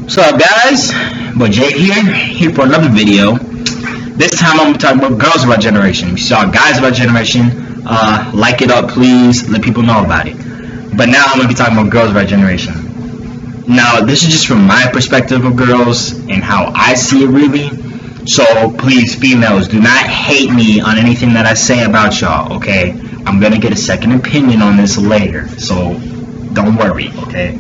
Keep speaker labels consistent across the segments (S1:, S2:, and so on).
S1: So guys, boy Jay here for another video. This time I'm talking about girls of our generation. If you saw guys of our generation, like it up please, let people know about it. But now I'm going to be talking about girls of our generation. Now this is just from my perspective of girls and how I see it really. So please, females, do not hate me on anything that I say about y'all, okay? I'm going to get a second opinion on this later, so don't worry, okay?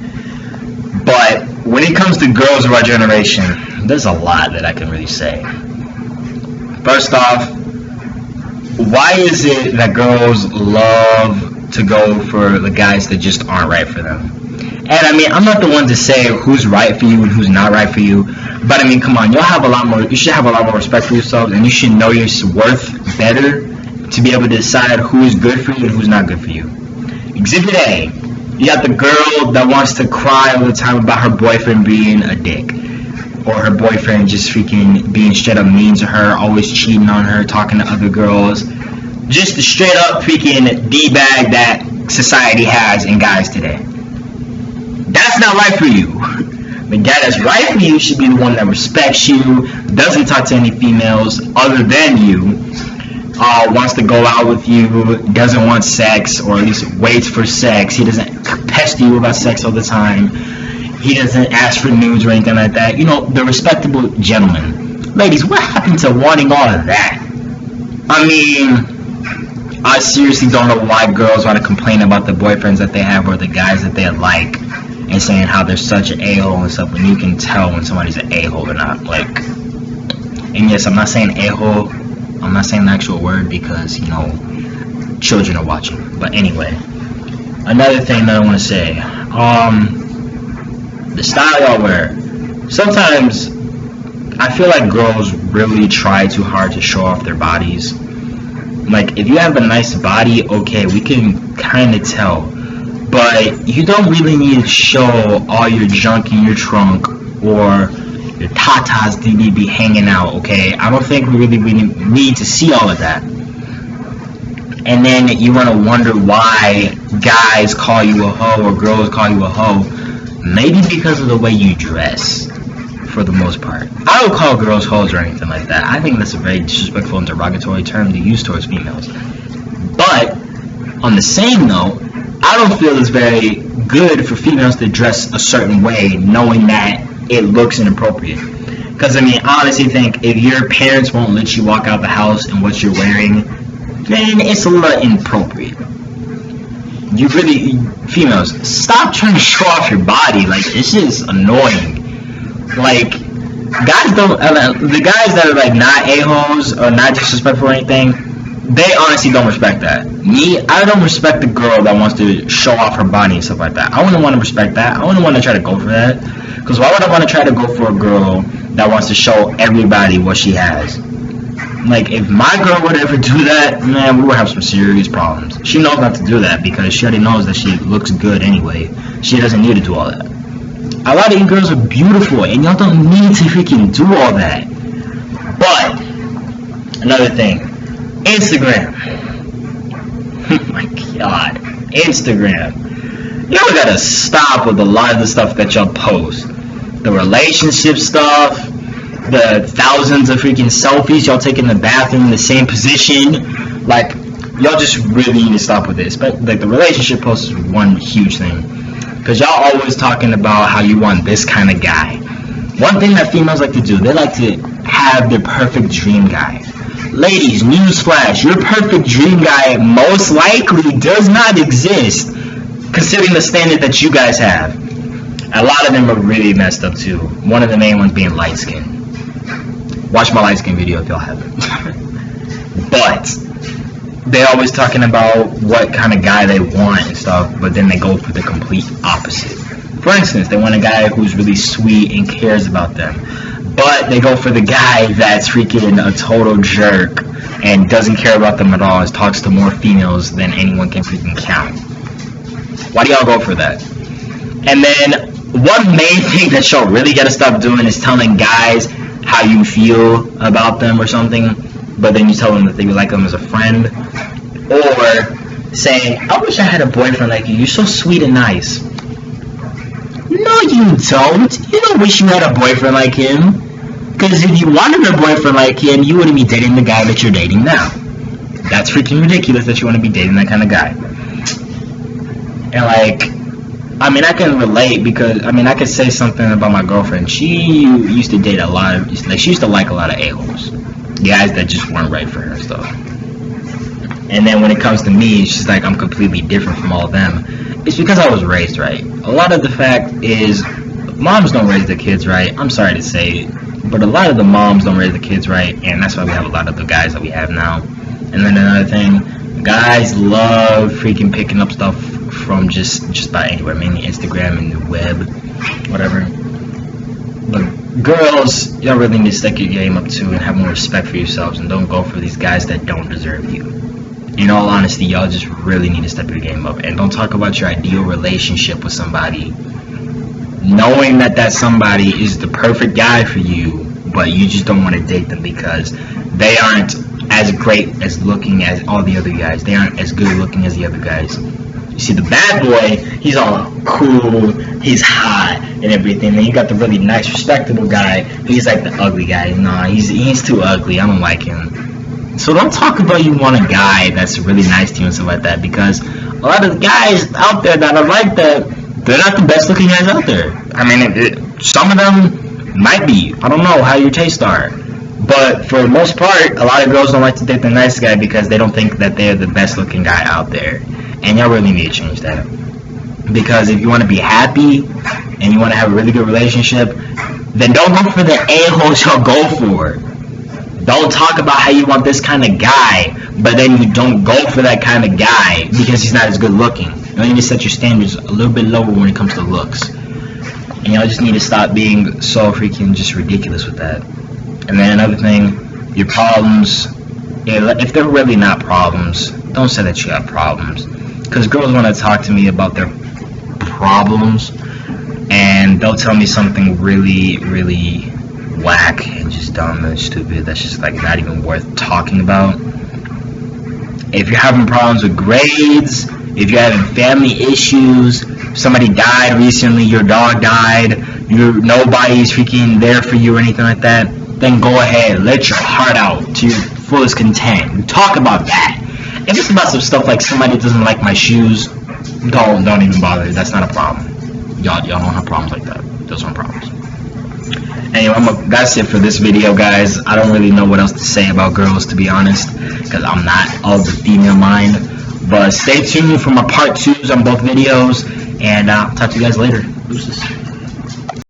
S1: But when it comes to girls of our generation, there's a lot that I can really say. First off, why is it that girls love to go for the guys that just aren't right for them? And I mean, I'm not the one to say who's right for you and who's not right for you, but I mean, come on, you should have a lot more respect for yourselves, and you should know your worth better to be able to decide who is good for you and who's not good for you. Exhibit A. You got the girl that wants to cry all the time about her boyfriend being a dick. Or her boyfriend just freaking being straight up mean to her, always cheating on her, talking to other girls. Just the straight up freaking D-bag that society has in guys today. That's not right for you. The guy that's right for you should be the one that respects you, doesn't talk to any females other than you, wants to go out with you, doesn't want sex, or at least waits for sex. He doesn't pester you about sex all the time. He doesn't ask for nudes or anything like that. You know, the respectable gentleman. Ladies, what happened to wanting all of that? I mean, I seriously don't know why girls want to complain about the boyfriends that they have or the guys that they like and saying how they're such an a-hole and stuff when you can tell when somebody's an a-hole or not. Like, and yes, I'm not saying a-hole. I'm not saying the actual word because, you know, children are watching. But anyway, another thing that I want to say, the style y'all wear. Sometimes I feel like girls really try too hard to show off their bodies. Like, if you have a nice body, okay, we can kind of tell. But you don't really need to show all your junk in your trunk or your tatas be hanging out, okay? I don't think we really need to see all of that. And then you want to wonder why guys call you a hoe or girls call you a hoe. Maybe because of the way you dress, for the most part. I don't call girls hoes or anything like that. I think that's a very disrespectful and derogatory term to use towards females. But, on the same note, I don't feel it's very good for females to dress a certain way knowing that it looks inappropriate. Because, I mean, I honestly think if your parents won't let you walk out the house in what you're wearing, then it's a little inappropriate. You really, females, stop trying to show off your body. Like, it's just annoying. Like, guys don't, the guys that are like not a-holes or not disrespectful or anything, they honestly don't respect that. Me, I don't respect the girl that wants to show off her body and stuff like that. I wouldn't want to respect that. I wouldn't want to try to go for that. Because why would I want to try to go for a girl that wants to show everybody what she has? Like, if my girl would ever do that, man, we would have some serious problems. She knows not to do that because she already knows that she looks good anyway. She doesn't need to do all that. A lot of you girls are beautiful, and y'all don't need to freaking do all that. But, another thing, Instagram. Oh my god, Instagram. Y'all gotta stop with a lot of the stuff that y'all post. The relationship stuff, the thousands of freaking selfies y'all take in the bathroom in the same position. Like, y'all just really need to stop with this. But like, the relationship post is one huge thing. Because y'all always talking about how you want this kind of guy. One thing that females like to do, they like to have their perfect dream guy. Ladies, newsflash, your perfect dream guy most likely does not exist, considering the standard that you guys have. A lot of them are really messed up too. One of the main ones being light skin. Watch my light skin video if y'all haven't. But they always talking about what kind of guy they want and stuff, but then they go for the complete opposite. For instance, they want a guy who's really sweet and cares about them, but they go for the guy that's freaking a total jerk and doesn't care about them at all, and talks to more females than anyone can freaking count. Why do y'all go for that? And then one main thing that y'all really gotta stop doing is telling guys how you feel about them or something, but then you tell them that you like them as a friend, or saying, I wish I had a boyfriend like you, you're so sweet and nice. No, you don't. You don't wish you had a boyfriend like him. Because if you wanted a boyfriend like him, you wouldn't be dating the guy that you're dating now. That's freaking ridiculous that you want to be dating that kind of guy. And like, I mean, I can relate because, I mean, I could say something about my girlfriend. She used to date a lot of, like, she used to like a lot of a-holes. Guys that just weren't right for her and stuff. And then when it comes to me, she's like, I'm completely different from all of them. It's because I was raised right. A lot of the fact is, moms don't raise their kids right. I'm sorry to say, but a lot of the moms don't raise the kids right, and that's why we have a lot of the guys that we have now. And then another thing, guys love freaking picking up stuff from just about anywhere, mainly Instagram and the web, whatever. But girls, y'all really need to step your game up too and have more respect for yourselves, and don't go for these guys that don't deserve you. In all honesty, y'all just really need to step your game up, and don't talk about your ideal relationship with somebody knowing that that somebody is the perfect guy for you, but you just don't want to date them because they aren't as great as looking as all the other guys. They aren't as good looking as the other guys. You see, the bad boy, he's all cool, he's hot and everything. Then you got the really nice, respectable guy. He's like the ugly guy. Nah, he's too ugly. I don't like him. So don't talk about you want a guy that's really nice to you and stuff like that, because a lot of the guys out there that are like that, they're not the best looking guys out there. I mean, some of them might be. I don't know how your tastes are. But for the most part, a lot of girls don't like to date the nice guy because they don't think that they're the best looking guy out there. And y'all really need to change that. Because if you want to be happy and you want to have a really good relationship, then don't go for the a-holes y'all go for. Don't talk about how you want this kind of guy, but then you don't go for that kind of guy because he's not as good looking. You need to set your standards a little bit lower when it comes to looks. And y'all just need to stop being so freaking just ridiculous with that. And then another thing, your problems, if they're really not problems, don't say that you have problems. Because girls want to talk to me about their problems, and they'll tell me something really, really whack and just dumb and stupid that's just like not even worth talking about. If you're having problems with grades, if you're having family issues, somebody died recently, your dog died, nobody's freaking there for you or anything like that, then go ahead, let your heart out to your fullest content. Talk about that. If it's about some stuff like somebody doesn't like my shoes, don't even bother. That's not a problem. Y'all don't have problems like that. Those aren't problems. Anyway, that's it for this video, guys. I don't really know what else to say about girls, to be honest, because I'm not of the female mind. But stay tuned for my part 2s on both videos, and I'll talk to you guys later. Deuces.